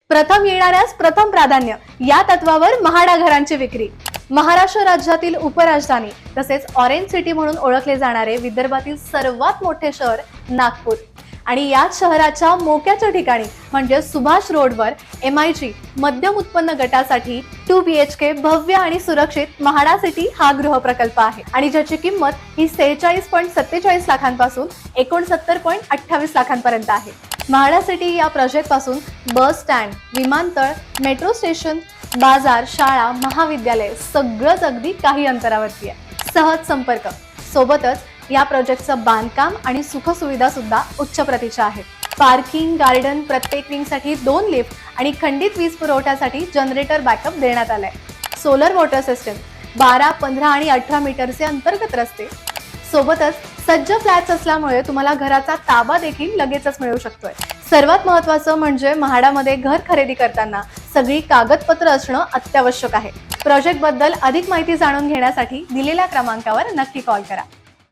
प्रथम येणाऱ्यास प्रथम प्राधान्य या तत्वावर म्हाडा घरांची विक्री। महाराष्ट्र राज्यातील उपराजधानी तसेच ऑरेंज सिटी म्हणून ओळखले जाणारे विदर्भातील सर्वात मोठे शहर नागपूर आणि याच शहराच्या मोक्याच्या ठिकाणी म्हणजे सुभाष रोडवर MIG मध्यम उत्पन्न गटासाठी 2 BHK भव्य आणि सुरक्षित म्हाडा सिटी हा गृह प्रकल्प आहे आणि ज्याची किंमत ही 46.47 लाखांपासून 69.28 लाखांपर्यंत आहे। म्हाडा सिटी या प्रोजेक्ट पासून बस स्टँड, विमानतळ, मेट्रो स्टेशन, बाजार, शाळा, महाविद्यालय सगळंच अगदी काही अंतरावरती आहे। सहज संपर्क सोबतच या प्रोजेक्टचं बांधकाम आणि सुखसुविधा सुद्धा उच्च प्रतीच्या आहेत। पार्किंग, गार्डन, प्रत्येक विंगसाठी 2 लिफ्ट आणि खंडित वीज पुरवठ्यासाठी जनरेटर बॅकअप देण्यात आलाय। सोलर वॉटर सिस्टम, 12, 15 आणि 18 मीटरचे अंतर्गत रस्ते, सोबतच सज्ज फ्लॅट्स असल्यामुळे तुम्हाला घराचा ताबा देखील लगेचच मिळू शकतोय। सर्वात महत्त्वाचं म्हणजे म्हाडामध्ये घर खरेदी करताना सगळी कागदपत्र असणं अत्यावश्यक आहे। प्रोजेक्ट बद्दल अधिक माहिती जाणून घेण्यासाठी दिलेल्या क्रमांकावर नक्की कॉल करा।